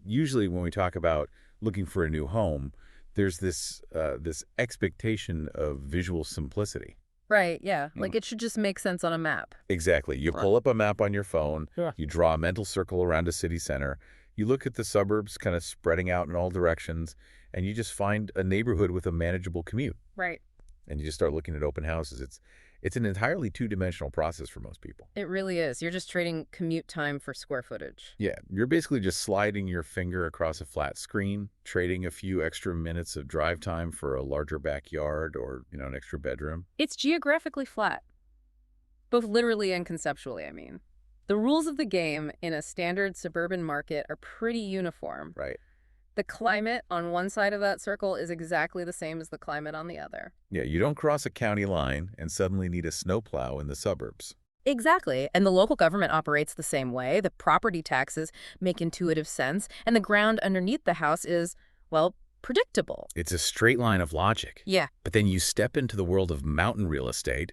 Usually when we talk about looking for a new home, there's this expectation of visual simplicity. Right, yeah. Mm. Like it should just make sense on a map. Exactly. You pull up a map on your phone, Yeah. you draw a mental circle around a city center, you look at the suburbs kind of spreading out in all directions, and you just find a neighborhood with a manageable commute. Right. And you just start looking at open houses. It's an entirely two-dimensional process for most people. It really is. You're just trading commute time for square footage. Yeah, you're basically just sliding your finger across a flat screen, trading a few extra minutes of drive time for a larger backyard or, an extra bedroom. It's geographically flat, both literally and conceptually, I mean. The rules of the game in a standard suburban market are pretty uniform. Right. The climate on one side of that circle is exactly the same as the climate on the other. Yeah, you don't cross a county line and suddenly need a snowplow in the suburbs. Exactly. And the local government operates the same way. The property taxes make intuitive sense, and the ground underneath the house is, well, predictable. It's a straight line of logic. Yeah. But then you step into the world of mountain real estate,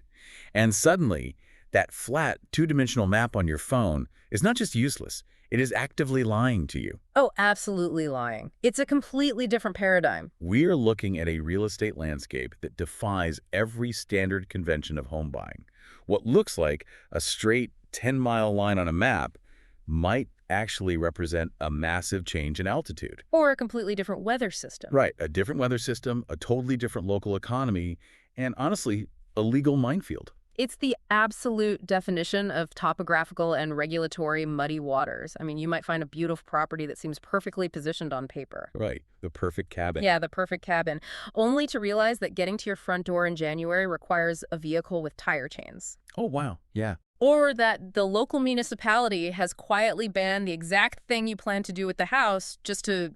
and suddenly that flat two-dimensional map on your phone is not just useless, it is actively lying to you. Oh, absolutely lying. It's a completely different paradigm. We are looking at a real estate landscape that defies every standard convention of home buying. What looks like a straight 10-mile line on a map might actually represent a massive change in altitude. Or a completely different weather system. Right, a different weather system, a totally different local economy, and honestly, a legal minefield. It's the absolute definition of topographical and regulatory muddy waters. I mean, you might find a beautiful property that seems perfectly positioned on paper. Right, the perfect cabin. Yeah, the perfect cabin. Only to realize that getting to your front door in January requires a vehicle with tire chains. Oh, wow, yeah. Or that the local municipality has quietly banned the exact thing you plan to do with the house just to,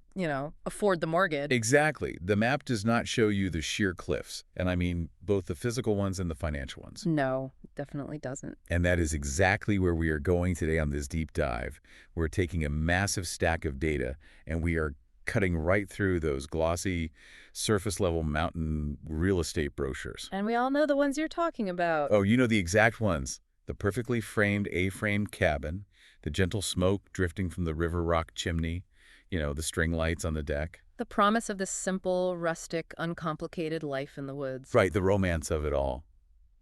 afford the mortgage. Exactly. The map does not show you the sheer cliffs, and I mean both the physical ones and the financial ones. No, definitely doesn't. And that is exactly where we are going today on this deep dive. We're taking a massive stack of data, and we are cutting right through those glossy, surface-level mountain real estate brochures. And we all know the ones you're talking about. Oh, you know the exact ones. The perfectly framed A-frame cabin, the gentle smoke drifting from the river rock chimney, the string lights on the deck. The promise of this simple, rustic, uncomplicated life in the woods. Right, the romance of it all.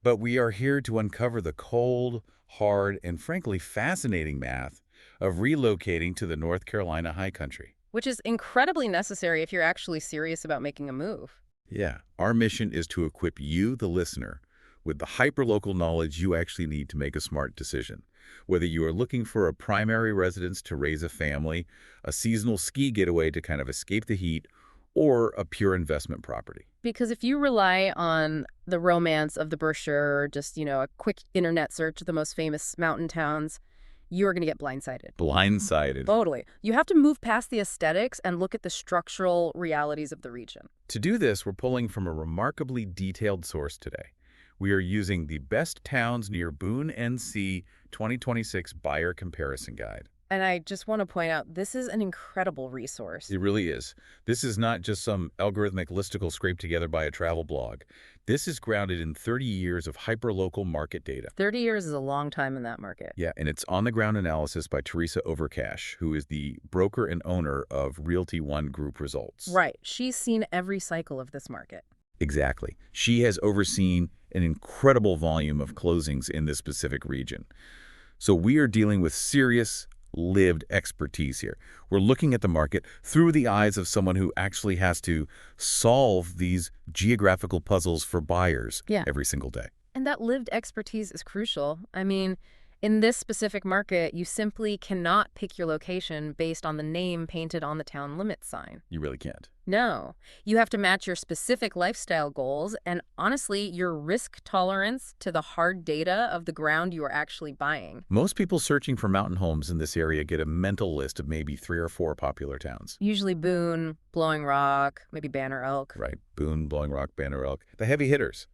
But we are here to uncover the cold, hard, and frankly fascinating math of relocating to the North Carolina high country. Which is incredibly necessary if you're actually serious about making a move. Yeah, our mission is to equip you, the listener, with the hyperlocal knowledge you actually need to make a smart decision. Whether you are looking for a primary residence to raise a family, a seasonal ski getaway to kind of escape the heat, or a pure investment property. Because if you rely on the romance of the brochure or just, a quick internet search of the most famous mountain towns, you are going to get blindsided. Blindsided. Totally. You have to move past the aesthetics and look at the structural realities of the region. To do this, we're pulling from a remarkably detailed source today. We are using the Best Towns Near Boone, NC 2026 Buyer Comparison Guide. And I just want to point out, this is an incredible resource. It really is. This is not just some algorithmic listicle scraped together by a travel blog. This is grounded in 30 years of hyperlocal market data. 30 years is a long time in that market. Yeah, and it's on-the-ground analysis by Teresa Overcash, who is the broker and owner of Realty ONE Group Results. Right. She's seen every cycle of this market. Exactly. She has overseen an incredible volume of closings in this specific region. So we are dealing with serious, lived expertise here. We're looking at the market through the eyes of someone who actually has to solve these geographical puzzles for buyers every single day. And that lived expertise is crucial. I mean, in this specific market, you simply cannot pick your location based on the name painted on the town limits sign. You really can't. No. You have to match your specific lifestyle goals and, honestly, your risk tolerance to the hard data of the ground you are actually buying. Most people searching for mountain homes in this area get a mental list of maybe 3 or 4 popular towns. Usually Boone, Blowing Rock, maybe Banner Elk. Right. Boone, Blowing Rock, Banner Elk. The heavy hitters.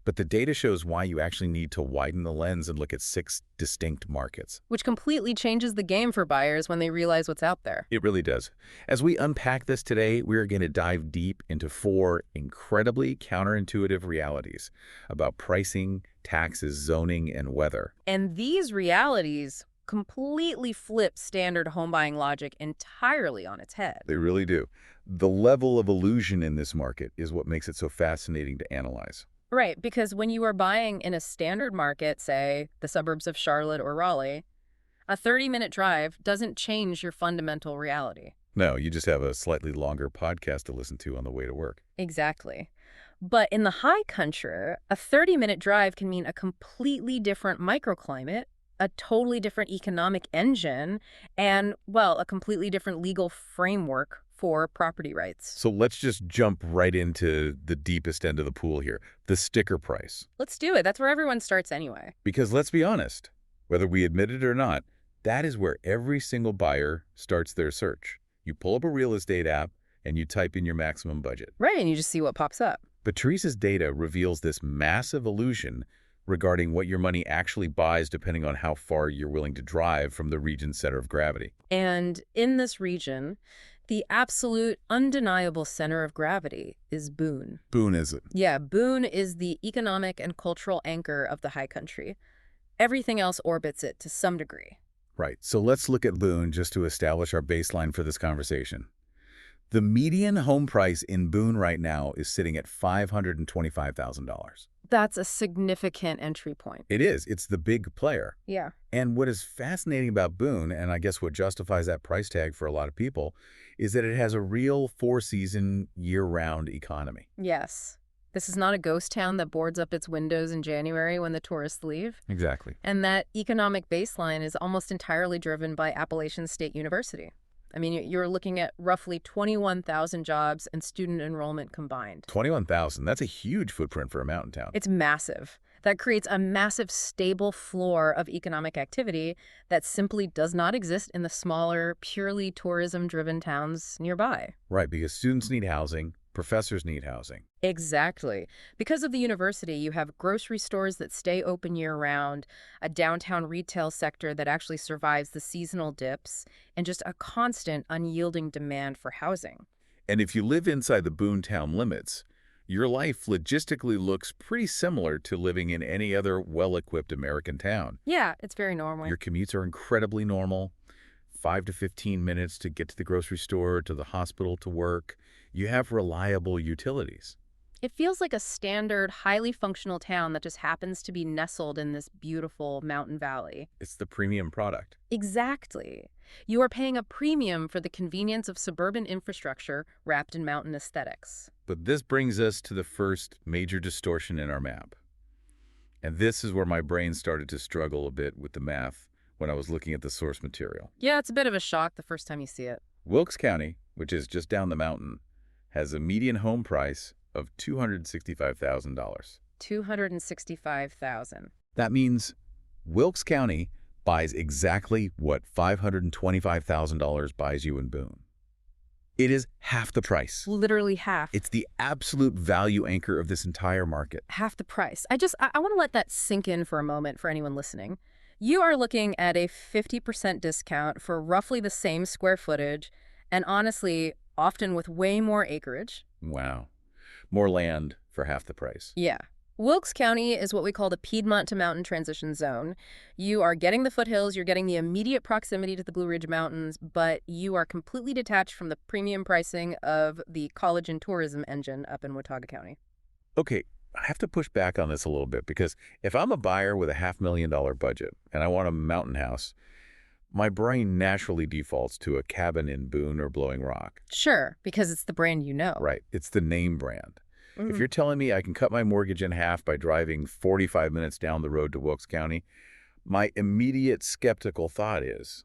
But the data shows why you actually need to widen the lens and look at 6 distinct markets. Which completely changes the game for buyers when they realize what's out there. It really does. As we unpack this today, we're going to dive deep into 4 incredibly counterintuitive realities about pricing, taxes, zoning, and weather. And these realities completely flip standard home buying logic entirely on its head. They really do. The level of illusion in this market is what makes it so fascinating to analyze. Right, because when you are buying in a standard market, say the suburbs of Charlotte or Raleigh, a 30-minute drive doesn't change your fundamental reality. No, you just have a slightly longer podcast to listen to on the way to work. Exactly. But in the high country, a 30-minute drive can mean a completely different microclimate, a totally different economic engine, and, well, a completely different legal framework for property rights. So let's just jump right into the deepest end of the pool here, the sticker price. Let's do it. That's where everyone starts anyway. Because let's be honest, whether we admit it or not, that is where every single buyer starts their search. You pull up a real estate app and you type in your maximum budget. Right, and you just see what pops up. But Teresa's data reveals this massive illusion regarding what your money actually buys depending on how far you're willing to drive from the region's center of gravity. And in this region, the absolute undeniable center of gravity is Boone. Boone is it? Yeah, Boone is the economic and cultural anchor of the high country. Everything else orbits it to some degree. Right. So let's look at Boone just to establish our baseline for this conversation. The median home price in Boone right now is sitting at $525,000. That's a significant entry point. It is. It's the big player. Yeah. And what is fascinating about Boone, and I guess what justifies that price tag for a lot of people, is that it has a real four-season, year-round economy. Yes. This is not a ghost town that boards up its windows in January when the tourists leave. Exactly. And that economic baseline is almost entirely driven by Appalachian State University. I mean, you're looking at roughly 21,000 jobs and student enrollment combined. 21,000. That's a huge footprint for a mountain town. It's massive. That creates a massive, stable floor of economic activity that simply does not exist in the smaller, purely tourism-driven towns nearby. Right, because students need housing, professors need housing. Exactly. Because of the university, you have grocery stores that stay open year-round, a downtown retail sector that actually survives the seasonal dips, and just a constant, unyielding demand for housing. And if you live inside the Boone town limits, your life logistically looks pretty similar to living in any other well-equipped American town. Yeah, it's very normal. Your commutes are incredibly normal. 5 to 15 minutes to get to the grocery store, to the hospital, to work. You have reliable utilities. It feels like a standard, highly functional town that just happens to be nestled in this beautiful mountain valley. It's the premium product. Exactly. You are paying a premium for the convenience of suburban infrastructure wrapped in mountain aesthetics. But this brings us to the first major distortion in our map. And this is where my brain started to struggle a bit with the math when I was looking at the source material. Yeah, it's a bit of a shock the first time you see it. Wilkes County, which is just down the mountain, has a median home price of $265,000. $265,000. That means Wilkes County buys exactly what $525,000 buys you in Boone. It is half the price. Literally half. It's the absolute value anchor of this entire market. Half the price. I want to let that sink in for a moment for anyone listening. You are looking at a 50% discount for roughly the same square footage, and honestly, often with way more acreage. Wow. More land for half the price. Yeah. Wilkes County is what we call the Piedmont to Mountain Transition Zone. You are getting the foothills, you're getting the immediate proximity to the Blue Ridge Mountains, but you are completely detached from the premium pricing of the college and tourism engine up in Watauga County. Okay, I have to push back on this a little bit because if I'm a buyer with a $500,000 budget and I want a mountain house, my brain naturally defaults to a cabin in Boone or Blowing Rock. Sure, because it's the brand you know. Right. It's the name brand. Mm. If you're telling me I can cut my mortgage in half by driving 45 minutes down the road to Wilkes County, my immediate skeptical thought is,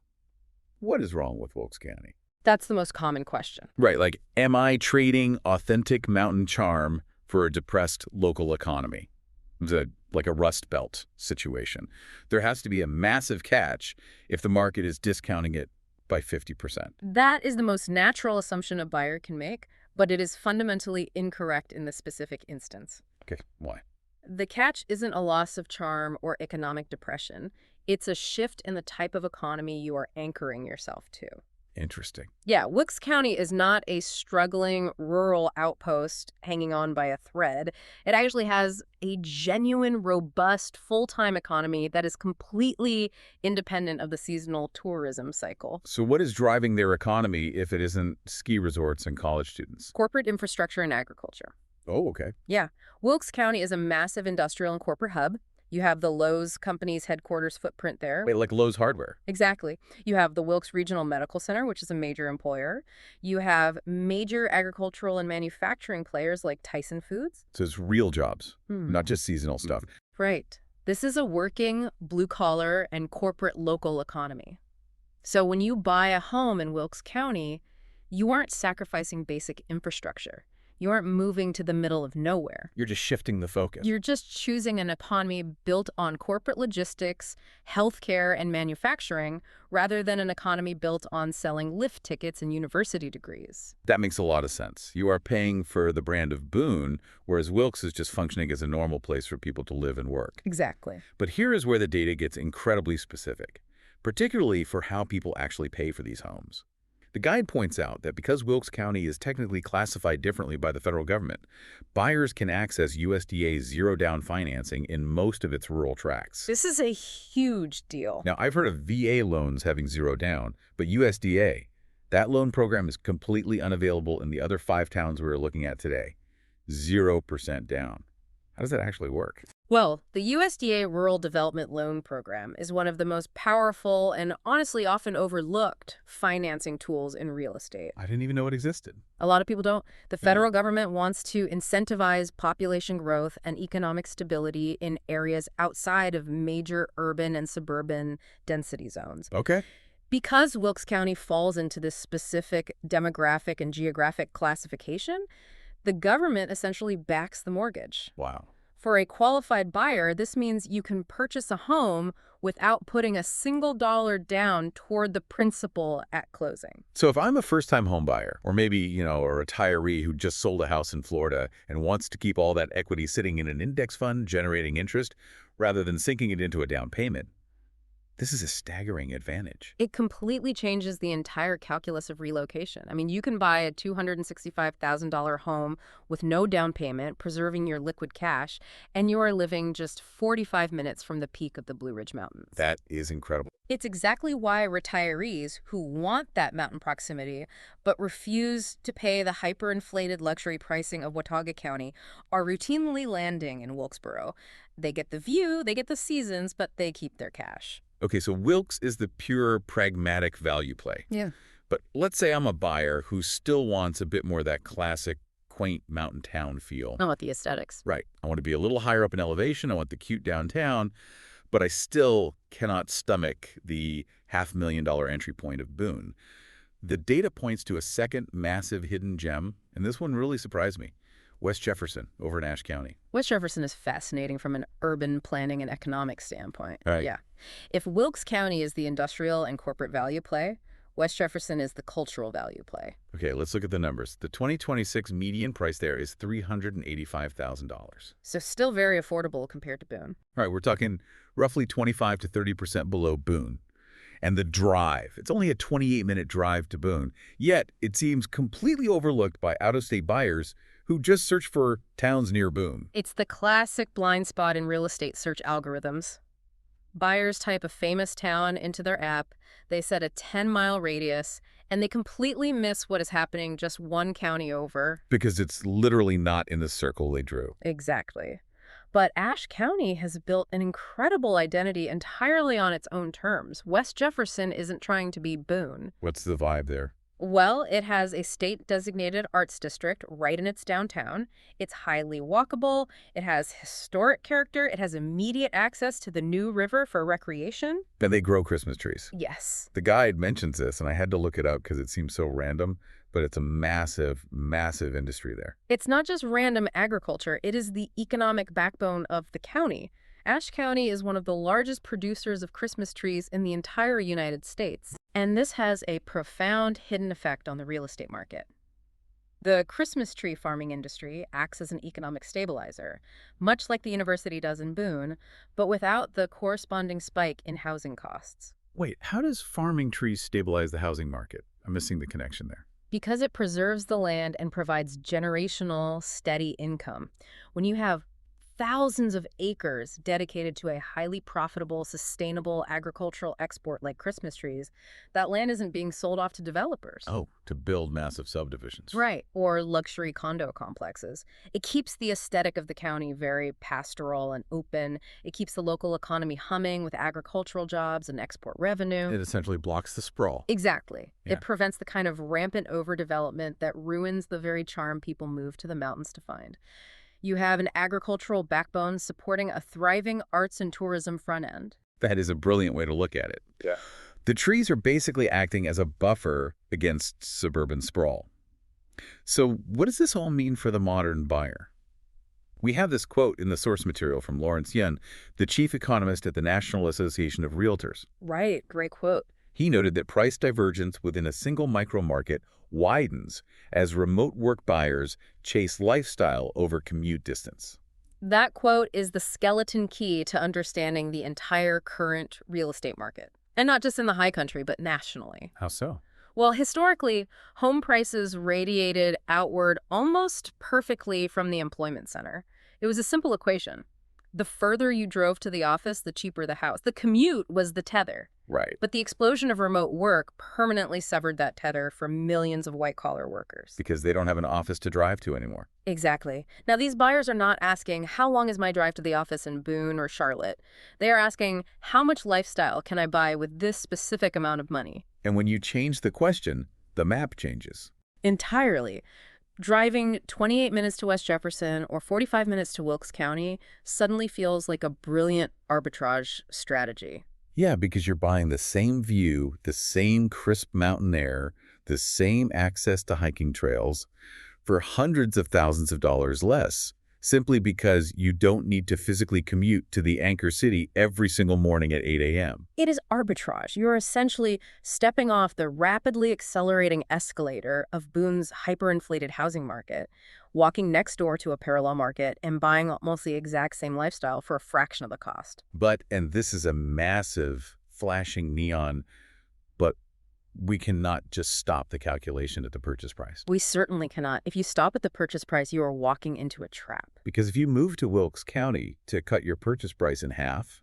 what is wrong with Wilkes County? That's the most common question. Right. Like, am I trading authentic mountain charm for a depressed local economy? It's like a Rust Belt situation. There has to be a massive catch if the market is discounting it by 50%. That is the most natural assumption a buyer can make, but it is fundamentally incorrect in this specific instance. Okay, why? The catch isn't a loss of charm or economic depression. It's a shift in the type of economy you are anchoring yourself to. Interesting. Yeah, Wilkes County is not a struggling rural outpost hanging on by a thread. It actually has a genuine, robust, full-time economy that is completely independent of the seasonal tourism cycle. So what is driving their economy if it isn't ski resorts and college students? Corporate infrastructure and agriculture. Oh, okay. Yeah, Wilkes County is a massive industrial and corporate hub. You have the Lowe's company's headquarters footprint there. Wait, like Lowe's Hardware. Exactly. You have the Wilkes Regional Medical Center, which is a major employer. You have major agricultural and manufacturing players like Tyson Foods. So it's real jobs, Hmm. not just seasonal stuff. Right. This is a working, blue-collar, and corporate local economy. So when you buy a home in Wilkes County, you aren't sacrificing basic infrastructure. You aren't moving to the middle of nowhere. You're just shifting the focus. You're just choosing an economy built on corporate logistics, healthcare, and manufacturing, rather than an economy built on selling lift tickets and university degrees. That makes a lot of sense. You are paying for the brand of Boone, whereas Wilkes is just functioning as a normal place for people to live and work. Exactly. But here is where the data gets incredibly specific, particularly for how people actually pay for these homes. The guide points out that because Wilkes County is technically classified differently by the federal government, buyers can access USDA zero-down financing in most of its rural tracts. This is a huge deal. Now, I've heard of VA loans having zero down, but USDA, that loan program is completely unavailable in the other 5 towns we're looking at today. 0% down. How does that actually work? Well, the USDA Rural Development Loan Program is one of the most powerful and honestly often overlooked financing tools in real estate. I didn't even know it existed. A lot of people don't. The federal government wants to incentivize population growth and economic stability in areas outside of major urban and suburban density zones. Okay. Because Wilkes County falls into this specific demographic and geographic classification, the government essentially backs the mortgage. Wow. For a qualified buyer, this means you can purchase a home without putting a single dollar down toward the principal at closing. So if I'm a first-time home buyer, or maybe, a retiree who just sold a house in Florida and wants to keep all that equity sitting in an index fund generating interest rather than sinking it into a down payment, this is a staggering advantage. It completely changes the entire calculus of relocation. I mean, you can buy a $265,000 home with no down payment, preserving your liquid cash, and you are living just 45 minutes from the peak of the Blue Ridge Mountains. That is incredible. It's exactly why retirees who want that mountain proximity but refuse to pay the hyperinflated luxury pricing of Watauga County are routinely landing in Wilkesboro. They get the view, they get the seasons, but they keep their cash. Okay, so Wilkes is the pure pragmatic value play. Yeah. But let's say I'm a buyer who still wants a bit more of that classic, quaint mountain town feel. I want the aesthetics. Right. I want to be a little higher up in elevation. I want the cute downtown, but I still cannot stomach the $500,000 entry point of Boone. The data points to a second massive hidden gem, and this one really surprised me. West Jefferson over in Ashe County. West Jefferson is fascinating from an urban planning and economic standpoint. Right. Yeah. If Wilkes County is the industrial and corporate value play, West Jefferson is the cultural value play. Okay, let's look at the numbers. The 2026 median price there is $385,000. So still very affordable compared to Boone. All right, we're talking roughly 25 to 30% below Boone. And the drive, it's only a 28-minute drive to Boone, yet it seems completely overlooked by out-of-state buyers who just search for towns near Boone. It's the classic blind spot in real estate search algorithms. Buyers type a famous town into their app, they set a 10-mile radius, and they completely miss what is happening just one county over. Because it's literally not in the circle they drew. Exactly. But Ashe County has built an incredible identity entirely on its own terms. West Jefferson isn't trying to be Boone. What's the vibe there? Well, it has a state-designated arts district right in its downtown. It's highly walkable. It has historic character. It has immediate access to the New River for recreation. And they grow Christmas trees. Yes. The guide mentions this, and I had to look it up because it seems so random, but it's a massive, massive industry there. It's not just random agriculture. It is the economic backbone of the county. Ashe County is one of the largest producers of Christmas trees in the entire United States, and this has a profound hidden effect on the real estate market. The Christmas tree farming industry acts as an economic stabilizer, much like the university does in Boone, but without the corresponding spike in housing costs. Wait, how does farming trees stabilize the housing market? I'm missing the connection there. Because it preserves the land and provides generational, steady income. When you have thousands of acres dedicated to a highly profitable, sustainable agricultural export like Christmas trees, that land isn't being sold off to developers. Oh, to build massive subdivisions. Right, or luxury condo complexes. It keeps the aesthetic of the county very pastoral and open. It keeps the local economy humming with agricultural jobs and export revenue. It essentially blocks the sprawl. Exactly. Yeah. It prevents the kind of rampant overdevelopment that ruins the very charm people move to the mountains to find. You have an agricultural backbone supporting a thriving arts and tourism front end. That is a brilliant way to look at it. Yeah. The trees are basically acting as a buffer against suburban sprawl. So what does this all mean for the modern buyer? We have this quote in the source material from Lawrence Yun, the chief economist at the National Association of Realtors. Right, great quote. He noted that price divergence within a single micro-market widens as remote work buyers chase lifestyle over commute distance. That quote is the skeleton key to understanding the entire current real estate market. And not just in the high country, but nationally. How so? Well, historically, home prices radiated outward almost perfectly from the employment center. It was a simple equation. The further you drove to the office, the cheaper the house. The commute was the tether. Right. But the explosion of remote work permanently severed that tether for millions of white-collar workers. Because they don't have an office to drive to anymore. Exactly. Now, these buyers are not asking, how long is my drive to the office in Boone or Charlotte? They are asking, how much lifestyle can I buy with this specific amount of money? And when you change the question, the map changes. Entirely. Driving 28 minutes to West Jefferson or 45 minutes to Wilkes County suddenly feels like a brilliant arbitrage strategy. Yeah, because you're buying the same view, the same crisp mountain air, the same access to hiking trails for hundreds of thousands of dollars less, simply because you don't need to physically commute to the anchor city every single morning at 8 a.m. It is arbitrage. You're essentially stepping off the rapidly accelerating escalator of Boone's hyperinflated housing market, walking next door to a parallel market, and buying almost the exact same lifestyle for a fraction of the cost. But, and this is a massive flashing neon, but we cannot just stop the calculation at the purchase price. We certainly cannot. If you stop at the purchase price, you are walking into a trap. Because if you move to Wilkes County to cut your purchase price in half,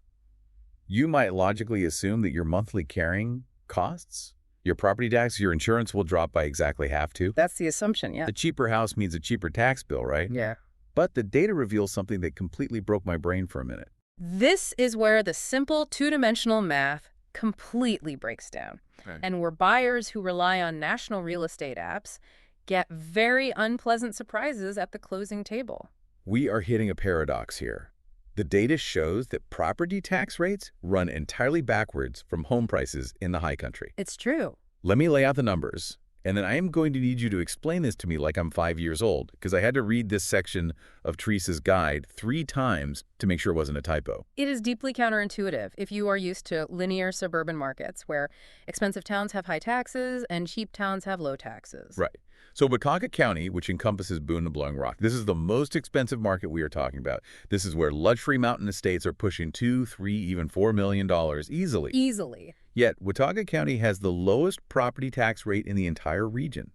you might logically assume that your monthly carrying costs, your property tax, your insurance will drop by exactly half too. That's the assumption, yeah. The cheaper house means a cheaper tax bill, right? Yeah. But the data reveals something that completely broke my brain for a minute. This is where the simple two-dimensional math completely breaks down. Right. And where buyers who rely on national real estate apps get very unpleasant surprises at the closing table. We are hitting a paradox here. The data shows that property tax rates run entirely backwards from home prices in the high country. It's true. Let me lay out the numbers, and then I am going to need you to explain this to me like I'm 5 years old, because I had to read this section of Teresa's guide 3 times to make sure it wasn't a typo. It is deeply counterintuitive if you are used to linear suburban markets where expensive towns have high taxes and cheap towns have low taxes. Right. So Watauga County, which encompasses Boone and Blowing Rock, this is the most expensive market we are talking about. This is where luxury mountain estates are pushing $2, $3, even $4 million easily. Easily. Yet, Watauga County has the lowest property tax rate in the entire region.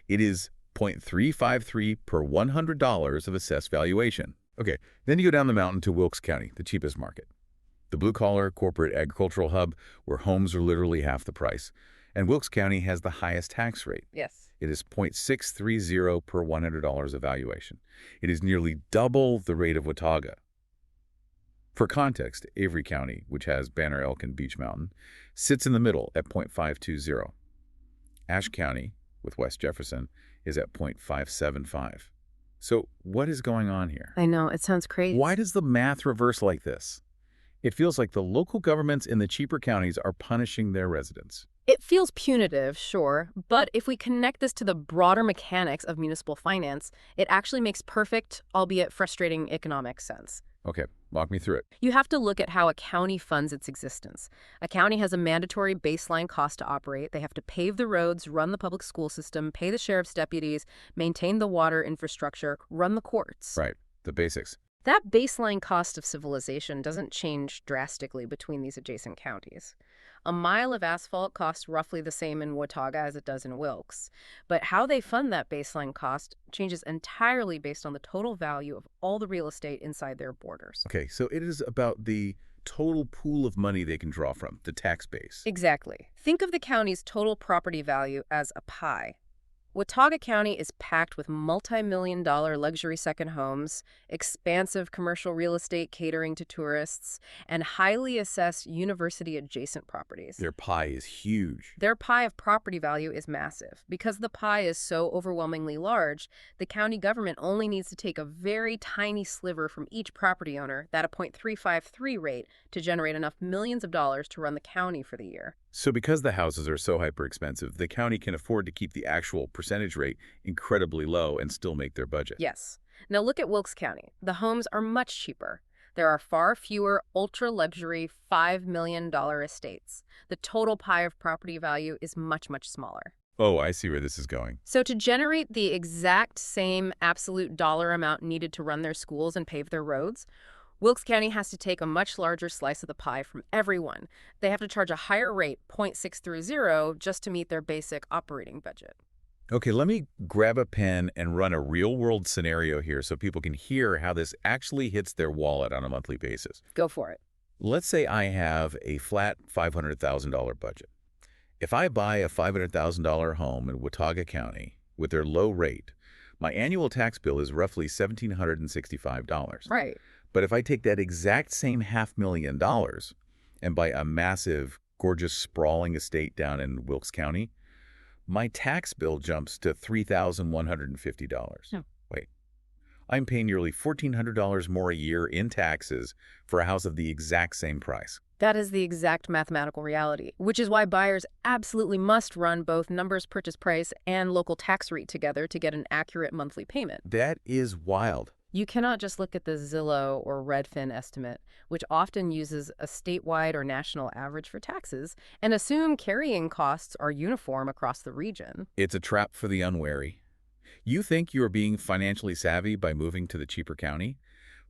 It is 0.353 per $100 of assessed valuation. Okay, then you go down the mountain to Wilkes County, the cheapest market. The blue-collar corporate agricultural hub where homes are literally half the price. And Wilkes County has the highest tax rate. Yes. It is 0.630 per $100 of valuation. It is nearly double the rate of Watauga. For context, Avery County, which has Banner Elk and Beech Mountain, sits in the middle at 0.520. Ashe County, with West Jefferson, is at 0.575. So what is going on here? I know, it sounds crazy. Why does the math reverse like this? It feels like the local governments in the cheaper counties are punishing their residents. It feels punitive, sure, but if we connect this to the broader mechanics of municipal finance, it actually makes perfect, albeit frustrating, economic sense. Okay, walk me through it. You have to look at how a county funds its existence. A county has a mandatory baseline cost to operate. They have to pave the roads, run the public school system, pay the sheriff's deputies, maintain the water infrastructure, run the courts. Right, the basics. That baseline cost of civilization doesn't change drastically between these adjacent counties. A mile of asphalt costs roughly the same in Watauga as it does in Wilkes, but how they fund that baseline cost changes entirely based on the total value of all the real estate inside their borders. Okay, so it is about the total pool of money they can draw from, the tax base. Exactly. Think of the county's total property value as a pie. Watauga County is packed with multi-million-dollar luxury second homes, expansive commercial real estate catering to tourists, and highly assessed university-adjacent properties. Their pie is huge. Their pie of property value is massive. Because the pie is so overwhelmingly large, the county government only needs to take a very tiny sliver from each property owner, that a .353 rate, to generate enough millions of dollars to run the county for the year. So because the houses are so hyper expensive, the county can afford to keep the actual percentage rate incredibly low and still make their budget. Yes. Now look at Wilkes County. The homes are much cheaper. There are far fewer ultra-luxury $5 million estates. The total pie of property value is much, much smaller. Oh, I see where this is going. So to generate the exact same absolute dollar amount needed to run their schools and pave their roads, Wilkes County has to take a much larger slice of the pie from everyone. They have to charge a higher rate, .630, just to meet their basic operating budget. Okay, let me grab a pen and run a real-world scenario here so people can hear how this actually hits their wallet on a monthly basis. Go for it. Let's say I have a flat $500,000 budget. If I buy a $500,000 home in Watauga County with their low rate, my annual tax bill is roughly $1,765. Right. But if I take that exact same $500,000 and buy a massive, gorgeous, sprawling estate down in Wilkes County, my tax bill jumps to $3,150. Oh. Wait, I'm paying nearly $1,400 more a year in taxes for a house of the exact same price. That is the exact mathematical reality, which is why buyers absolutely must run both numbers purchase price and local tax rate together to get an accurate monthly payment. That is wild. You cannot just look at the Zillow or Redfin estimate, which often uses a statewide or national average for taxes, and assume carrying costs are uniform across the region. It's a trap for the unwary. You think you are being financially savvy by moving to the cheaper county,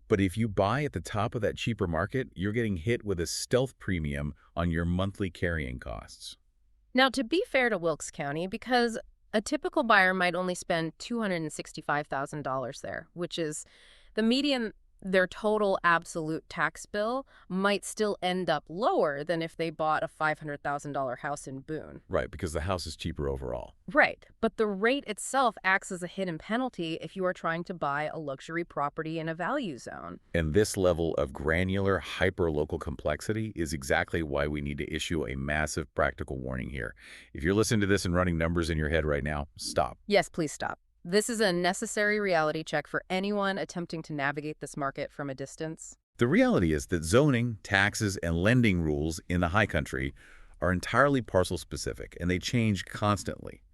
but if you buy at the top of that cheaper market, you're getting hit with a stealth premium on your monthly carrying costs. Now, to be fair to Wilkes County, because a typical buyer might only spend $265,000 there, which is the median. Their total absolute tax bill might still end up lower than if they bought a $500,000 house in Boone. Right, because the house is cheaper overall. Right, but the rate itself acts as a hidden penalty if you are trying to buy a luxury property in a value zone. And this level of granular, hyper-local complexity is exactly why we need to issue a massive practical warning here. If you're listening to this and running numbers in your head right now, stop. Yes, please stop. This is a necessary reality check for anyone attempting to navigate this market from a distance. The reality is that zoning, taxes, and lending rules in the high country are entirely parcel-specific, and they change constantly.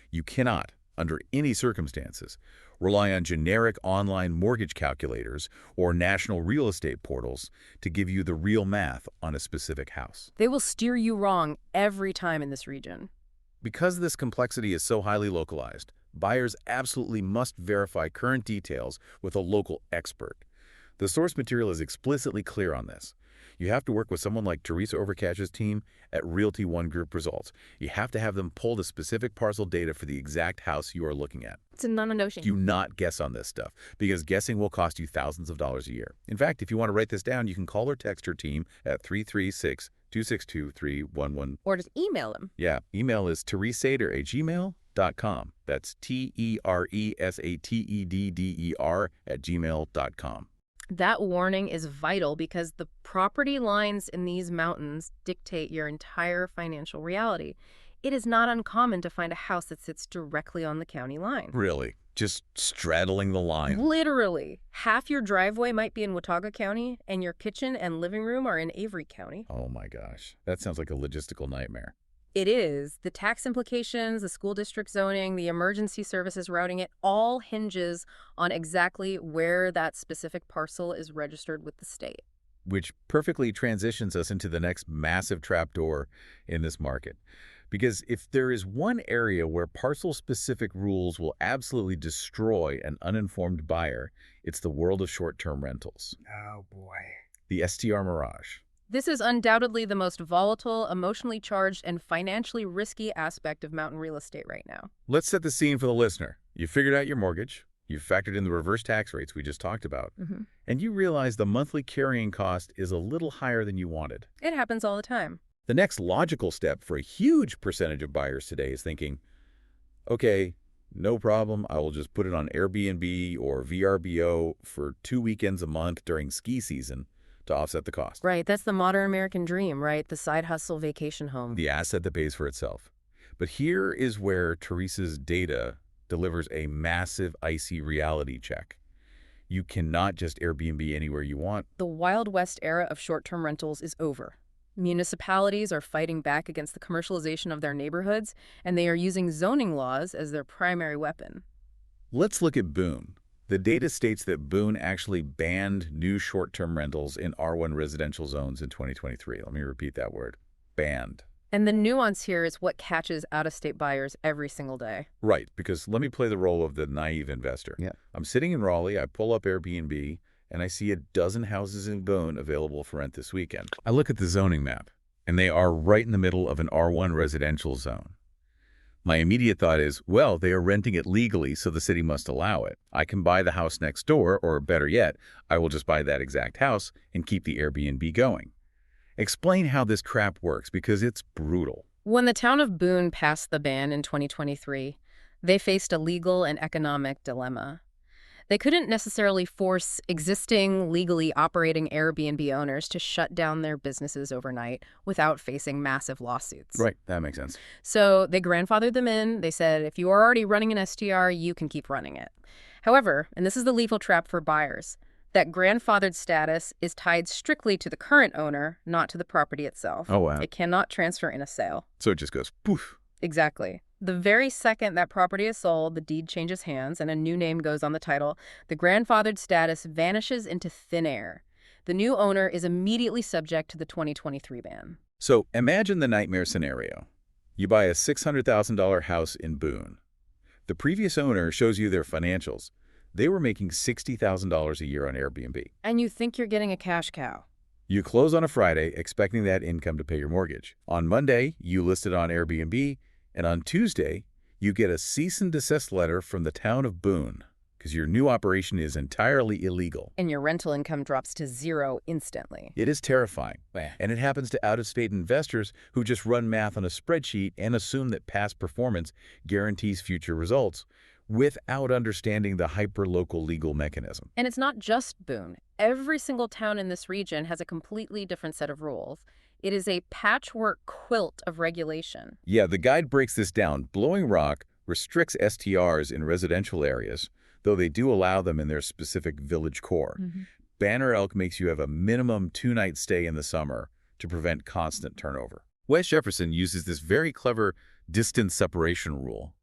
You cannot, under any circumstances, rely on generic online mortgage calculators or national real estate portals to give you the real math on a specific house. They will steer you wrong every time in this region. Because this complexity is so highly localized, buyers absolutely must verify current details with a local expert. The source material is explicitly clear on this. You have to work with someone like Teresa Overcash's team at Realty ONE Group Results. You have to have them pull the specific parcel data for the exact house you are looking at. It's a non-negotiable. Do not guess on this stuff, because guessing will cost you thousands of dollars a year. In fact, if you want to write this down, you can call or text her team at 336-262-311. Or just email them. Yeah, email is teresader@gmail.com. That's teresaddder@gmail.com. That warning is vital because the property lines in these mountains dictate your entire financial reality. It is not uncommon to find a house that sits directly on the county line. Really? Just straddling the line? Literally. Half your driveway might be in Watauga County, and your kitchen and living room are in Avery County. Oh my gosh. That sounds like a logistical nightmare. It is. The tax implications, the school district zoning, the emergency services routing, it all hinges on exactly where that specific parcel is registered with the state. Which perfectly transitions us into the next massive trapdoor in this market. Because if there is one area where parcel-specific rules will absolutely destroy an uninformed buyer, it's the world of short-term rentals. Oh boy. The STR Mirage. This is undoubtedly the most volatile, emotionally charged, and financially risky aspect of mountain real estate right now. Let's set the scene for the listener. You figured out your mortgage, you factored in the reverse tax rates we just talked about, and you realize the monthly carrying cost is a little higher than you wanted. It happens all the time. The next logical step for a huge percentage of buyers today is thinking, okay, no problem, I will just put it on Airbnb or VRBO for 2 weekends a month during ski season to offset the cost. Right, that's the modern American dream, right? The side hustle vacation home. The asset that pays for itself. But here is where Teresa's data delivers a massive icy reality check. You cannot just Airbnb anywhere you want. The Wild West era of short-term rentals is over. Municipalities are fighting back against the commercialization of their neighborhoods, and they are using zoning laws as their primary weapon. Let's look at Boone. The data states that Boone actually banned new short-term rentals in R1 residential zones in 2023. Let me repeat that word. Banned. And the nuance here is what catches out-of-state buyers every single day. Right, because let me play the role of the naive investor. Yeah. I'm sitting in Raleigh, I pull up Airbnb, and I see a dozen houses in Boone available for rent this weekend. I look at the zoning map, and they are right in the middle of an R1 residential zone. My immediate thought is, well, they are renting it legally, so the city must allow it. I can buy the house next door, or better yet, I will just buy that exact house and keep the Airbnb going. Explain how this crap works, because it's brutal. When the town of Boone passed the ban in 2023, they faced a legal and economic dilemma. They couldn't necessarily force existing, legally operating Airbnb owners to shut down their businesses overnight without facing massive lawsuits. Right, that makes sense. So they grandfathered them in. They said, if you are already running an STR, you can keep running it. However, and this is the lethal trap for buyers, that grandfathered status is tied strictly to the current owner, not to the property itself. Oh, wow. It cannot transfer in a sale. So it just goes poof. Exactly. The very second that property is sold, the deed changes hands and a new name goes on the title. The grandfathered status vanishes into thin air. The new owner is immediately subject to the 2023 ban. So imagine the nightmare scenario. You buy a $600,000 house in Boone. The previous owner shows you their financials. They were making $60,000 a year on Airbnb. And you think you're getting a cash cow. You close on a Friday expecting that income to pay your mortgage. On Monday, you list it on Airbnb, and on Tuesday, you get a cease and desist letter from the town of Boone because your new operation is entirely illegal. And your rental income drops to zero instantly. It is terrifying, and it happens to out-of-state investors who just run math on a spreadsheet and assume that past performance guarantees future results without understanding the hyper-local legal mechanism. And it's not just Boone. Every single town in this region has a completely different set of rules. It is a patchwork quilt of regulation. Yeah, the guide breaks this down. Blowing Rock restricts STRs in residential areas, though they do allow them in their specific village core. Banner Elk makes you have a minimum 2-night stay in the summer to prevent constant turnover. West Jefferson uses this very clever distance separation rule.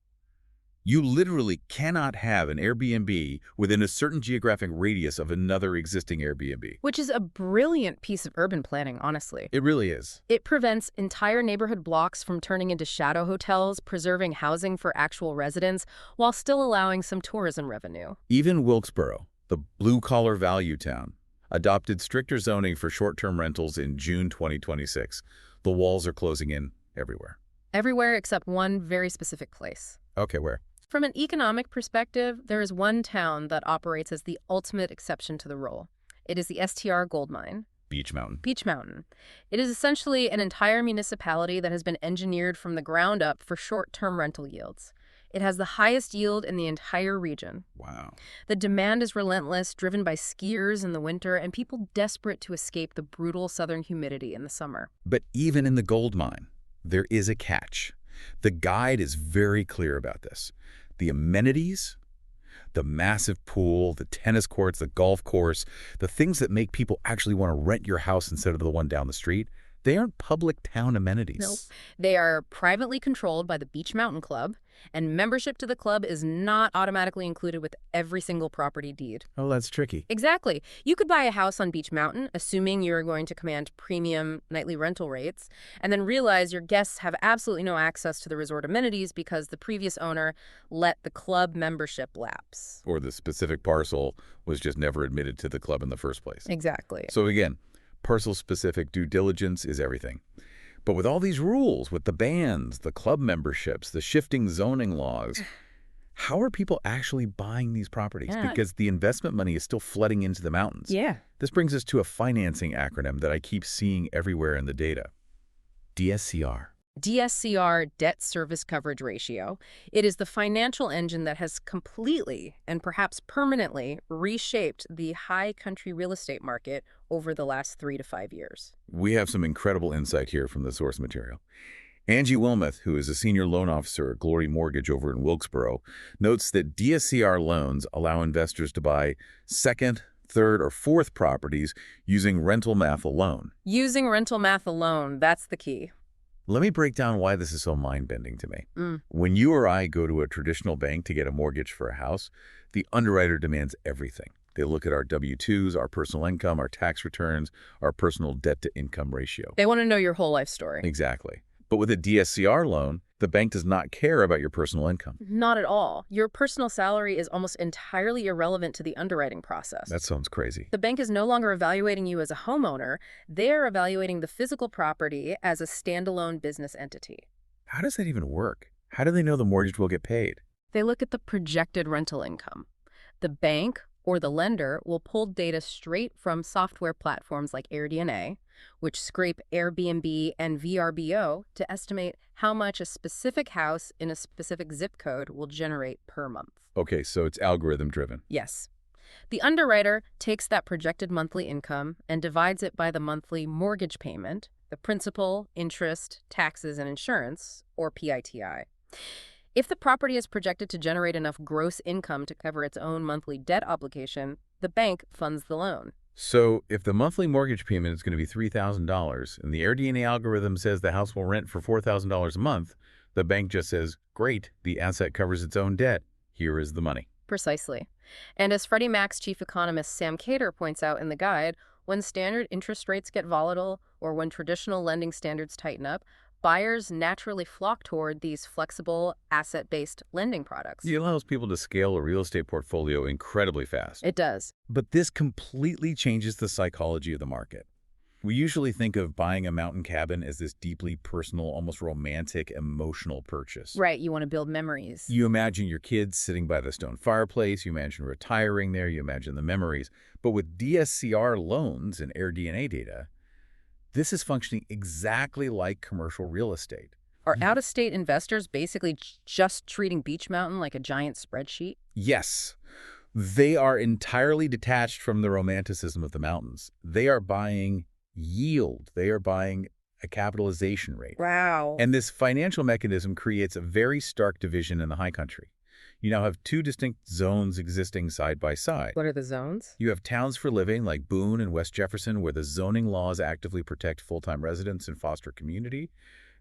You literally cannot have an Airbnb within a certain geographic radius of another existing Airbnb. Which is a brilliant piece of urban planning, honestly. It really is. It prevents entire neighborhood blocks from turning into shadow hotels, preserving housing for actual residents, while still allowing some tourism revenue. Even Wilkesboro, the blue-collar value town, adopted stricter zoning for short-term rentals in June 2026. The walls are closing in everywhere. Everywhere except one very specific place. Okay, where? From an economic perspective, there is one town that operates as the ultimate exception to the rule. It is the STR gold mine. Beech Mountain. Beech Mountain. It is essentially an entire municipality that has been engineered from the ground up for short-term rental yields. It has the highest yield in the entire region. Wow. The demand is relentless, driven by skiers in the winter and people desperate to escape the brutal southern humidity in the summer. But even in the gold mine, there is a catch. The guide is very clear about this. The amenities, the massive pool, the tennis courts, the golf course, the things that make people actually want to rent your house instead of the one down the street, they aren't public town amenities. Nope. They are privately controlled by the Beech Mountain Club, And membership to the club is not automatically included with every single property deed. Oh, that's tricky. Exactly. You could buy a house on Beech Mountain, assuming you're going to command premium nightly rental rates, and then realize your guests have absolutely no access to the resort amenities because the previous owner let the club membership lapse. Or the specific parcel was just never admitted to the club in the first place. Exactly. So again, parcel-specific due diligence is everything. But with all these rules, with the bans, the club memberships, the shifting zoning laws, how are people actually buying these properties? Yeah. Because the investment money is still flooding into the mountains. Yeah. This brings us to a financing acronym that I keep seeing everywhere in the data. DSCR. DSCR, debt service coverage ratio. It is the financial engine that has completely and perhaps permanently reshaped the high country real estate market over the last 3 to 5 years. We have some incredible insight here from the source material. Angie Wilmoth, who is a senior loan officer at Glory Mortgage over in Wilkesboro, notes that DSCR loans allow investors to buy second, third, or fourth properties using rental math alone. Using rental math alone, that's the key. Let me break down why this is so mind-bending to me. When you or I go to a traditional bank to get a mortgage for a house, the underwriter demands everything. They look at our W-2s, our personal income, our tax returns, our personal debt-to-income ratio. They want to know your whole life story. Exactly. But with a DSCR loan, the bank does not care about your personal income. Not at all. Your personal salary is almost entirely irrelevant to the underwriting process. That sounds crazy. The bank is no longer evaluating you as a homeowner. They're evaluating the physical property as a standalone business entity. How does that even work? How do they know the mortgage will get paid? They look at the projected rental income. The bank or the lender will pull data straight from software platforms like AirDNA, which scrape Airbnb and VRBO to estimate how much a specific house in a specific zip code will generate per month. Okay, so it's algorithm-driven. Yes. The underwriter takes that projected monthly income and divides it by the monthly mortgage payment, the principal, interest, taxes, and insurance, or PITI. If the property is projected to generate enough gross income to cover its own monthly debt obligation, the bank funds the loan. So if the monthly mortgage payment is going to be $3,000 and the AirDNA algorithm says the house will rent for $4,000 a month, the bank just says, great, the asset covers its own debt. Here is the money. Precisely. And as Freddie Mac's chief economist Sam Cater points out in the guide, when standard interest rates get volatile or when traditional lending standards tighten up, buyers naturally flock toward these flexible, asset-based lending products. It allows people to scale a real estate portfolio incredibly fast. It does. But this completely changes the psychology of the market. We usually think of buying a mountain cabin as this deeply personal, almost romantic, emotional purchase. Right, you want to build memories. You imagine your kids sitting by the stone fireplace, you imagine retiring there, you imagine the memories. But with DSCR loans and AirDNA data, this is functioning exactly like commercial real estate. Are out-of-state investors basically just treating Beech Mountain like a giant spreadsheet? Yes. They are entirely detached from the romanticism of the mountains. They are buying yield. They are buying a capitalization rate. Wow. And this financial mechanism creates a very stark division in the high country. You now have two distinct zones existing side by side. What are the zones? You have towns for living like Boone and West Jefferson, where the zoning laws actively protect full-time residents and foster community.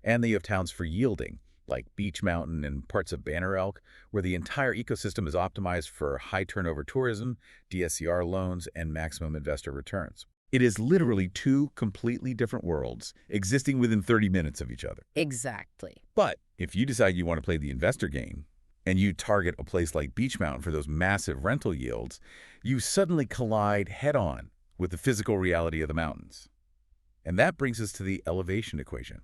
And then you have towns for yielding, like Beech Mountain and parts of Banner Elk, where the entire ecosystem is optimized for high turnover tourism, DSCR loans, and maximum investor returns. It is literally two completely different worlds existing within 30 minutes of each other. Exactly. But if you decide you want to play the investor game, and you target a place like Beech Mountain for those massive rental yields, you suddenly collide head-on with the physical reality of the mountains. And that brings us to the elevation equation: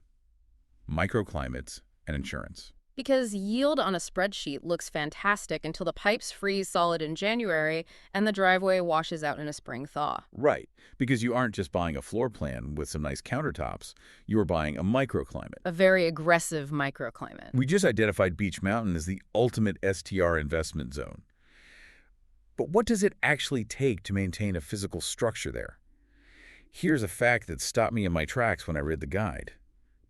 microclimates and insurance. Because yield on a spreadsheet looks fantastic until the pipes freeze solid in January and the driveway washes out in a spring thaw. Right, because you aren't just buying a floor plan with some nice countertops, you are buying a microclimate. A very aggressive microclimate. We just identified Beech Mountain as the ultimate STR investment zone. But what does it actually take to maintain a physical structure there? Here's a fact that stopped me in my tracks when I read the guide.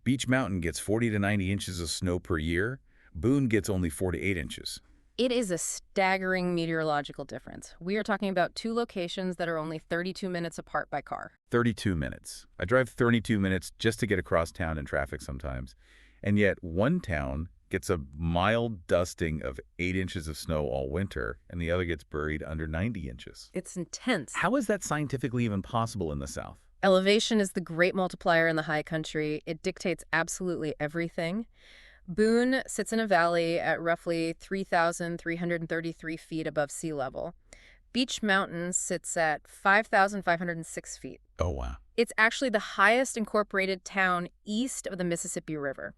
Beech Mountain gets 40 to 90 inches of snow per year. Boone gets only 4 to 8 inches. It is a staggering meteorological difference. We are talking about two locations that are only 32 minutes apart by car. 32 minutes. I drive 32 minutes just to get across town in traffic sometimes. And yet one town gets a mild dusting of 8 inches of snow all winter, and the other gets buried under 90 inches. It's intense. How is that scientifically even possible in the South? Elevation is the great multiplier in the high country. It dictates absolutely everything. Boone sits in a valley at roughly 3,333 feet above sea level. Beech Mountain sits at 5,506 feet. Oh, wow. It's actually the highest incorporated town east of the Mississippi River.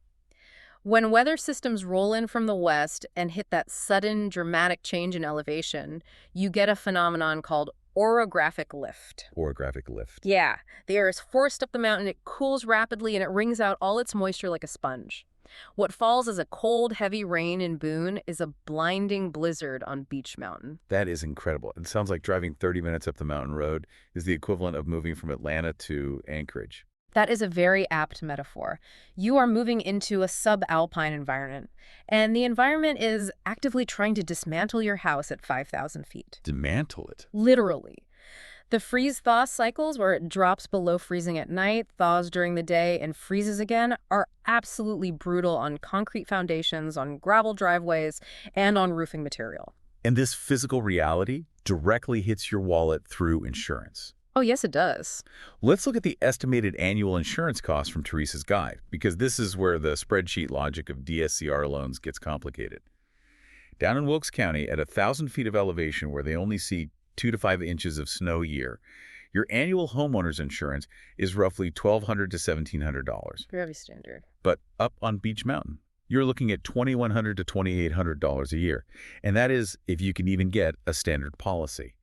When weather systems roll in from the west and hit that sudden, dramatic change in elevation, you get a phenomenon called orographic lift. Orographic lift. Yeah, the air is forced up the mountain, it cools rapidly, and it wrings out all its moisture like a sponge. What falls as a cold, heavy rain in Boone is a blinding blizzard on Beech Mountain. That is incredible. It sounds like driving 30 minutes up the mountain road is the equivalent of moving from Atlanta to Anchorage. That is a very apt metaphor. You are moving into a subalpine environment, and the environment is actively trying to dismantle your house at 5,000 feet. Dismantle it. Literally. The freeze-thaw cycles, where it drops below freezing at night, thaws during the day, and freezes again, are absolutely brutal on concrete foundations, on gravel driveways, and on roofing material. And this physical reality directly hits your wallet through insurance. Oh, yes, it does. Let's look at the estimated annual insurance costs from Teresa's guide, because this is where the spreadsheet logic of DSCR loans gets complicated. Down in Wilkes County, at 1,000 feet of elevation where they only see 2 to 5 inches of snow a year, your annual homeowner's insurance is roughly $1,200 to $1,700. Very standard. But up on Beech Mountain, you're looking at $2,100 to $2,800 a year, and that is if you can even get a standard policy.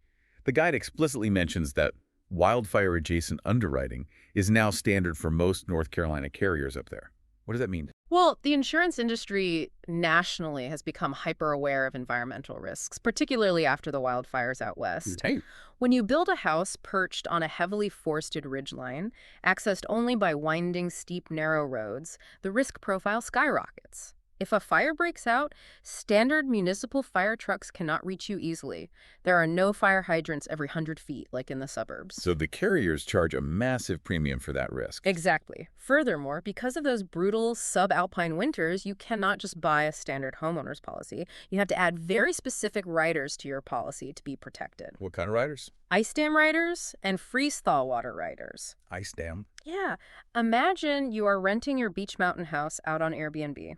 The guide explicitly mentions that wildfire-adjacent underwriting is now standard for most North Carolina carriers up there. What does that mean? Well, the insurance industry nationally has become hyper-aware of environmental risks, particularly after the wildfires out west. Hey. When you build a house perched on a heavily forested ridgeline, accessed only by winding, steep, narrow roads, the risk profile skyrockets. If a fire breaks out, standard municipal fire trucks cannot reach you easily. There are no fire hydrants every 100 feet, like in the suburbs. So the carriers charge a massive premium for that risk. Exactly. Furthermore, because of those brutal subalpine winters, you cannot just buy a standard homeowner's policy. You have to add very specific riders to your policy to be protected. What kind of riders? Ice dam riders and freeze-thaw water riders. Ice dam? Yeah. Imagine you are renting your Beech Mountain house out on Airbnb.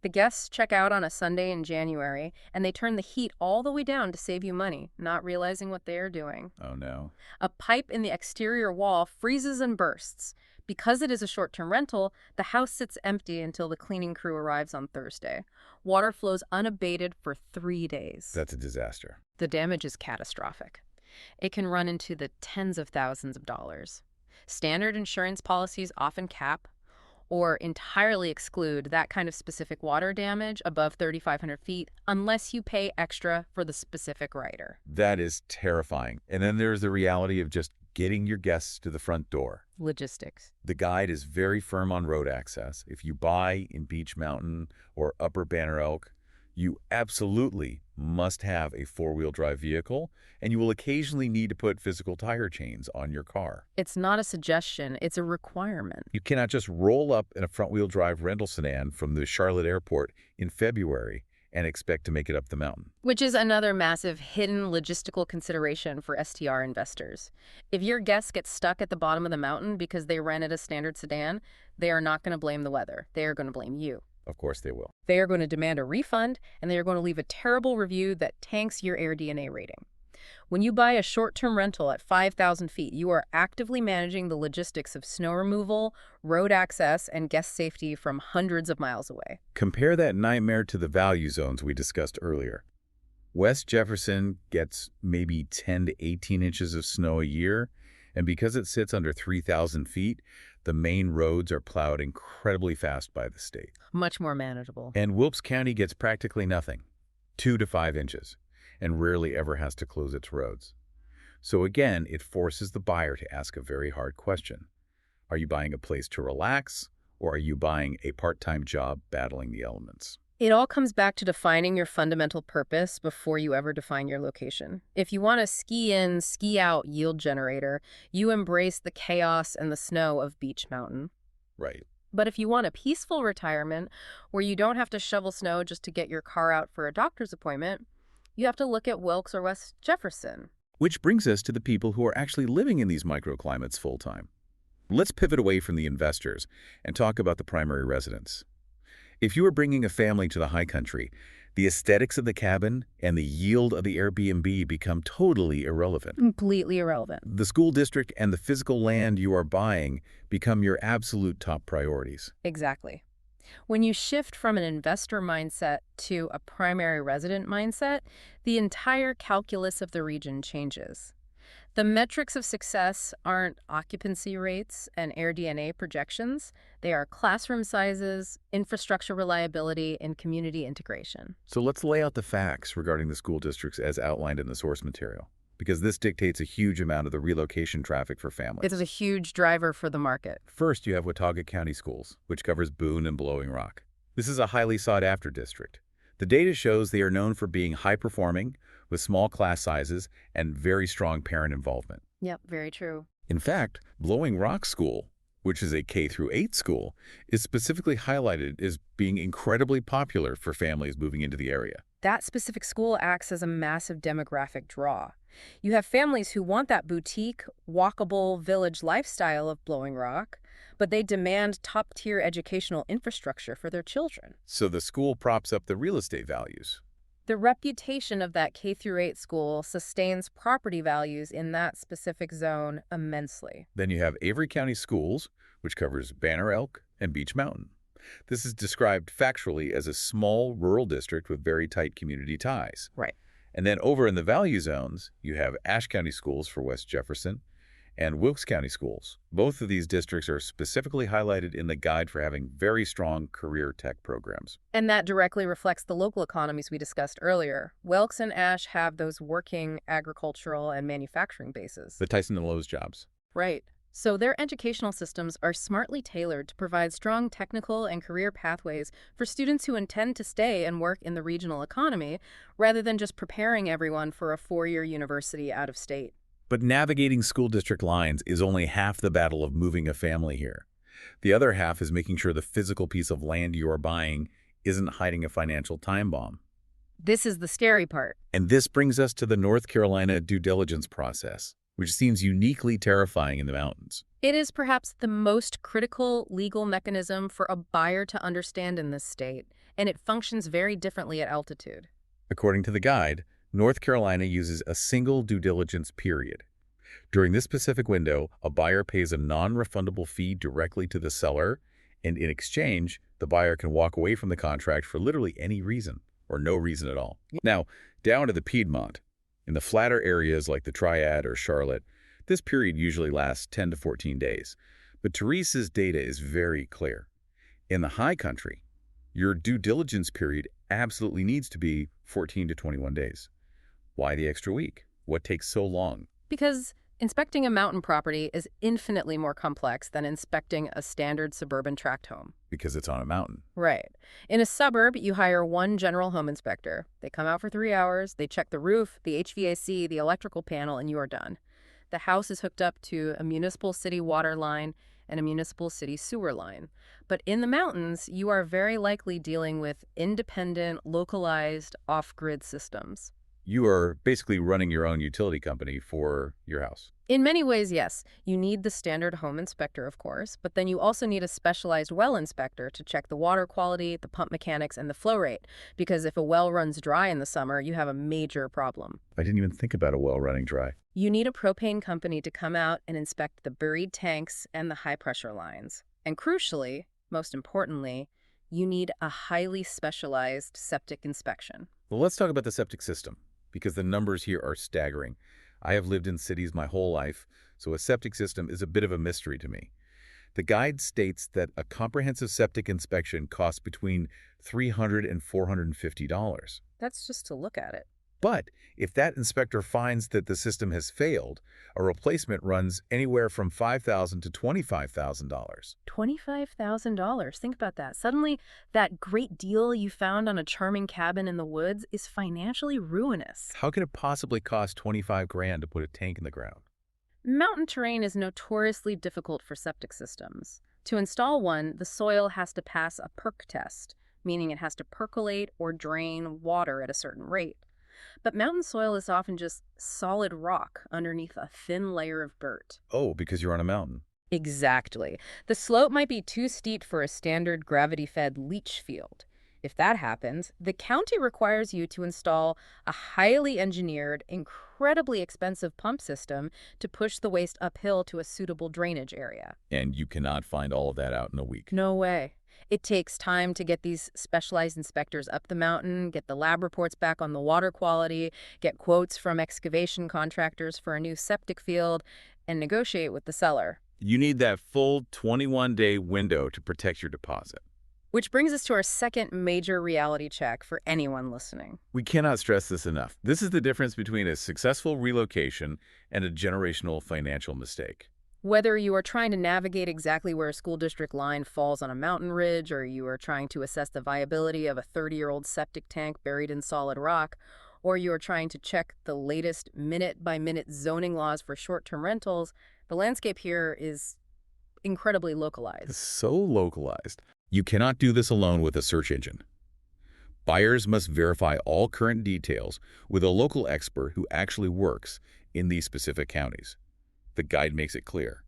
The guests check out on a Sunday in January, and they turn the heat all the way down to save you money, not realizing what they are doing. Oh, no. A pipe in the exterior wall freezes and bursts. Because it is a short-term rental, the house sits empty until the cleaning crew arrives on Thursday. Water flows unabated for 3 days. That's a disaster. The damage is catastrophic. It can run into the tens of thousands of dollars. Standard insurance policies often cap or entirely exclude that kind of specific water damage above 3,500 feet unless you pay extra for the specific rider. That is terrifying. And then there's the reality of just getting your guests to the front door. Logistics. The guide is very firm on road access. If you buy in Beech Mountain or Upper Banner Elk, you absolutely must have a four-wheel drive vehicle, and you will occasionally need to put physical tire chains on your car. It's not a suggestion, it's a requirement. You cannot just roll up in a front-wheel drive rental sedan from the Charlotte airport in February and expect to make it up the mountain. Which is another massive hidden logistical consideration for STR investors. If your guests get stuck at the bottom of the mountain because they rented a standard sedan, they are not going to blame the weather. They are going to blame you. Of course they will. They are going to demand a refund, and they are going to leave a terrible review that tanks your AirDNA rating. When you buy a short-term rental at 5,000 feet, you are actively managing the logistics of snow removal, road access, and guest safety from hundreds of miles away. Compare that nightmare to the value zones we discussed earlier. West Jefferson gets maybe 10 to 18 inches of snow a year, and because it sits under 3,000 feet, the main roads are plowed incredibly fast by the state. Much more manageable. And Wilkes County gets practically nothing, 2 to 5 inches, and rarely ever has to close its roads. So again, it forces the buyer to ask a very hard question. Are you buying a place to relax, or are you buying a part-time job battling the elements? It all comes back to defining your fundamental purpose before you ever define your location. If you want a ski-in, ski-out yield generator, you embrace the chaos and the snow of Beech Mountain. Right. But if you want a peaceful retirement where you don't have to shovel snow just to get your car out for a doctor's appointment, you have to look at Wilkes or West Jefferson. Which brings us to the people who are actually living in these microclimates full-time. Let's pivot away from the investors and talk about the primary residents. If you are bringing a family to the high country, the aesthetics of the cabin and the yield of the Airbnb become totally irrelevant. Completely irrelevant. The school district and the physical land you are buying become your absolute top priorities. Exactly. When you shift from an investor mindset to a primary resident mindset, the entire calculus of the region changes. The metrics of success aren't occupancy rates and AirDNA projections. They are classroom sizes, infrastructure reliability, and community integration. So let's lay out the facts regarding the school districts as outlined in the source material, because this dictates a huge amount of the relocation traffic for families. It is a huge driver for the market. First, you have Watauga County Schools, which covers Boone and Blowing Rock. This is a highly sought-after district. The data shows they are known for being high-performing, with small class sizes and very strong parent involvement. Yep, very true. In fact, Blowing Rock School, which is a K-8 school, is specifically highlighted as being incredibly popular for families moving into the area. That specific school acts as a massive demographic draw. You have families who want that boutique, walkable village lifestyle of Blowing Rock, but they demand top-tier educational infrastructure for their children. So the school props up the real estate values. The reputation of that K-8 school sustains property values in that specific zone immensely. Then you have Avery County Schools, which covers Banner Elk and Beech Mountain. This is described factually as a small rural district with very tight community ties. Right. And then over in the value zones, you have Ashe County Schools for West Jefferson and Wilkes County Schools. Both of these districts are specifically highlighted in the guide for having very strong career tech programs. And that directly reflects the local economies we discussed earlier. Wilkes and Ashe have those working agricultural and manufacturing bases. The Tyson and Lowe's jobs. Right. So their educational systems are smartly tailored to provide strong technical and career pathways for students who intend to stay and work in the regional economy, rather than just preparing everyone for a four-year university out of state. But navigating school district lines is only half the battle of moving a family here. The other half is making sure the physical piece of land you are buying isn't hiding a financial time bomb. This is the scary part. And this brings us to the North Carolina due diligence process, which seems uniquely terrifying in the mountains. It is perhaps the most critical legal mechanism for a buyer to understand in this state, and it functions very differently at altitude. According to the guide, North Carolina uses a single due diligence period. During this specific window, a buyer pays a non-refundable fee directly to the seller, and in exchange, the buyer can walk away from the contract for literally any reason, or no reason at all. Now, down to the Piedmont. In the flatter areas like the Triad or Charlotte, this period usually lasts 10 to 14 days. But Teresa's data is very clear. In the high country, your due diligence period absolutely needs to be 14 to 21 days. Why the extra week? What takes so long? Because inspecting a mountain property is infinitely more complex than inspecting a standard suburban tract home. Because it's on a mountain. Right. In a suburb, you hire one general home inspector. They come out for 3 hours, they check the roof, the HVAC, the electrical panel, and you are done. The house is hooked up to a municipal city water line and a municipal city sewer line. But in the mountains, you are very likely dealing with independent, localized, off-grid systems. You are basically running your own utility company for your house. In many ways, yes. You need the standard home inspector, of course, but then you also need a specialized well inspector to check the water quality, the pump mechanics, and the flow rate. Because if a well runs dry in the summer, you have a major problem. I didn't even think about a well running dry. You need a propane company to come out and inspect the buried tanks and the high-pressure lines. And crucially, most importantly, you need a highly specialized septic inspection. Well, let's talk about the septic system, because the numbers here are staggering. I have lived in cities my whole life, so a septic system is a bit of a mystery to me. The guide states that a comprehensive septic inspection costs between $300 and $450. That's just to look at it. But if that inspector finds that the system has failed, a replacement runs anywhere from $5,000 to $25,000. $25,000. Think about that. Suddenly, that great deal you found on a charming cabin in the woods is financially ruinous. How can it possibly cost 25 grand to put a tank in the ground? Mountain terrain is notoriously difficult for septic systems. To install one, the soil has to pass a perk test, meaning it has to percolate or drain water at a certain rate. But mountain soil is often just solid rock underneath a thin layer of dirt. Oh, because you're on a mountain. Exactly. The slope might be too steep for a standard gravity-fed leach field. If that happens, the county requires you to install a highly engineered, incredibly expensive pump system to push the waste uphill to a suitable drainage area. And you cannot find all of that out in a week. No way. It takes time to get these specialized inspectors up the mountain, get the lab reports back on the water quality, get quotes from excavation contractors for a new septic field, and negotiate with the seller. You need that full 21-day window to protect your deposit. Which brings us to our second major reality check for anyone listening. We cannot stress this enough. This is the difference between a successful relocation and a generational financial mistake. Whether you are trying to navigate exactly where a school district line falls on a mountain ridge, or you are trying to assess the viability of a 30-year-old septic tank buried in solid rock, or you are trying to check the latest minute-by-minute zoning laws for short-term rentals, the landscape here is incredibly localized. So localized. You cannot do this alone with a search engine. Buyers must verify all current details with a local expert who actually works in these specific counties. The guide makes it clear.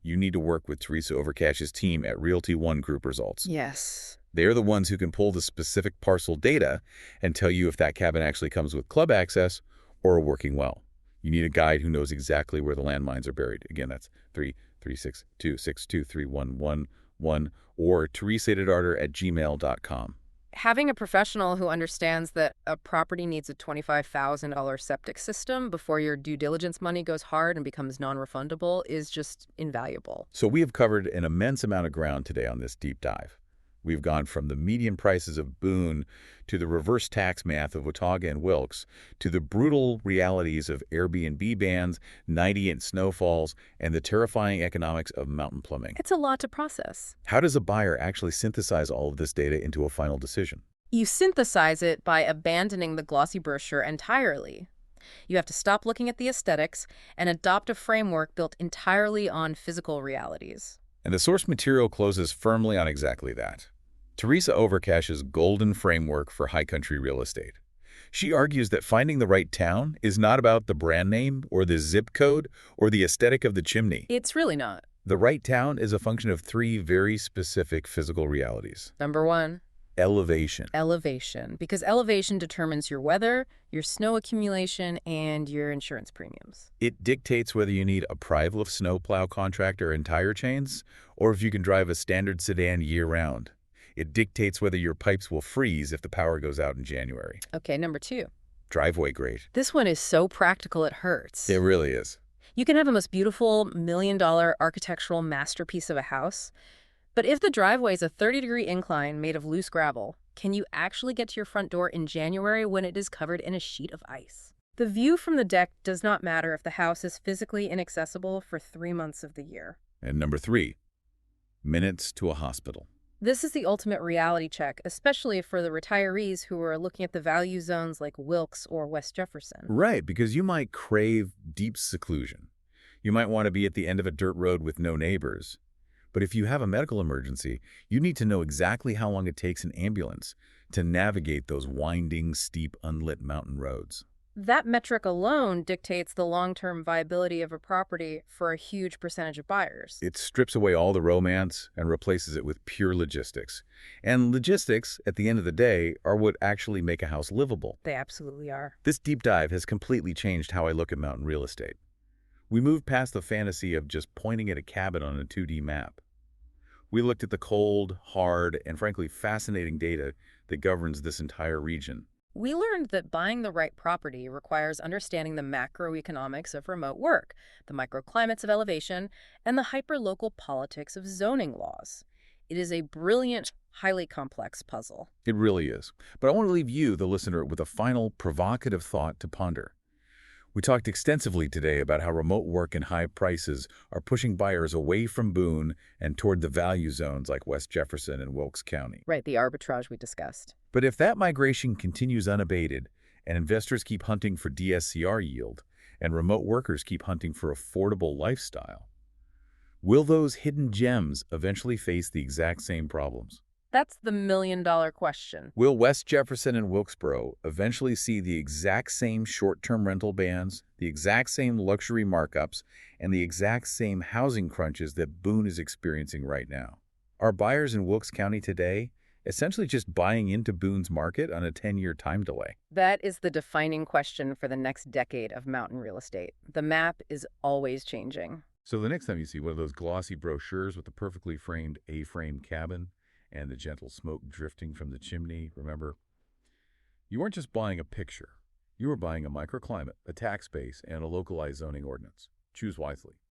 You need to work with Teresa Overcash's team at Realty ONE Group Results. Yes. They're the ones who can pull the specific parcel data and tell you if that cabin actually comes with club access or a working well. You need a guide who knows exactly where the landmines are buried. Again, that's 33626231111 or teresadarter@gmail.com. Having a professional who understands that a property needs a $25,000 septic system before your due diligence money goes hard and becomes non-refundable is just invaluable. So we have covered an immense amount of ground today on this deep dive. We've gone from the median prices of Boone to the reverse tax math of Watauga and Wilkes to the brutal realities of Airbnb bans, 90-inch snowfalls, and the terrifying economics of mountain plumbing. It's a lot to process. How does a buyer actually synthesize all of this data into a final decision? You synthesize it by abandoning the glossy brochure entirely. You have to stop looking at the aesthetics and adopt a framework built entirely on physical realities. And the source material closes firmly on exactly that. Teresa Overcash's golden framework for high country real estate. She argues that finding the right town is not about the brand name or the zip code or the aesthetic of the chimney. It's really not. The right town is a function of three very specific physical realities. Number one, elevation. Elevation, because elevation determines your weather, your snow accumulation, and your insurance premiums. It dictates whether you need a private snowplow contractor and tire chains, or if you can drive a standard sedan year-round. It dictates whether your pipes will freeze if the power goes out in January. Okay, number two. Driveway grade. This one is so practical it hurts. It really is. You can have the most beautiful $1 million architectural masterpiece of a house, but if the driveway is a 30-degree incline made of loose gravel, can you actually get to your front door in January when it is covered in a sheet of ice? The view from the deck does not matter if the house is physically inaccessible for 3 months of the year. And number three, minutes to a hospital. This is the ultimate reality check, especially for the retirees who are looking at the value zones like Wilkes or West Jefferson. Right, because you might crave deep seclusion. You might want to be at the end of a dirt road with no neighbors. But if you have a medical emergency, you need to know exactly how long it takes an ambulance to navigate those winding, steep, unlit mountain roads. That metric alone dictates the long-term viability of a property for a huge percentage of buyers. It strips away all the romance and replaces it with pure logistics. And logistics, at the end of the day, are what actually make a house livable. They absolutely are. This deep dive has completely changed how I look at mountain real estate. We moved past the fantasy of just pointing at a cabin on a 2D map. We looked at the cold, hard, and frankly fascinating data that governs this entire region. We learned that buying the right property requires understanding the macroeconomics of remote work, the microclimates of elevation, and the hyperlocal politics of zoning laws. It is a brilliant, highly complex puzzle. It really is. But I want to leave you, the listener, with a final provocative thought to ponder. We talked extensively today about how remote work and high prices are pushing buyers away from Boone and toward the value zones like West Jefferson and Wilkes County. Right, the arbitrage we discussed. But if that migration continues unabated and investors keep hunting for DSCR yield and remote workers keep hunting for affordable lifestyle, Will those hidden gems eventually face the exact same problems? That's the million-dollar question. Will West Jefferson and Wilkesboro eventually see the exact same short-term rental bans, the exact same luxury markups, and the exact same housing crunches that Boone is experiencing right now? Are buyers in Wilkes County today essentially just buying into Boone's market on a 10-year time delay? That is the defining question for the next decade of mountain real estate. The map is always changing. So the next time you see one of those glossy brochures with the perfectly framed A-frame cabin and the gentle smoke drifting from the chimney, remember, you weren't just buying a picture. You were buying a microclimate, a tax base, and a localized zoning ordinance. Choose wisely.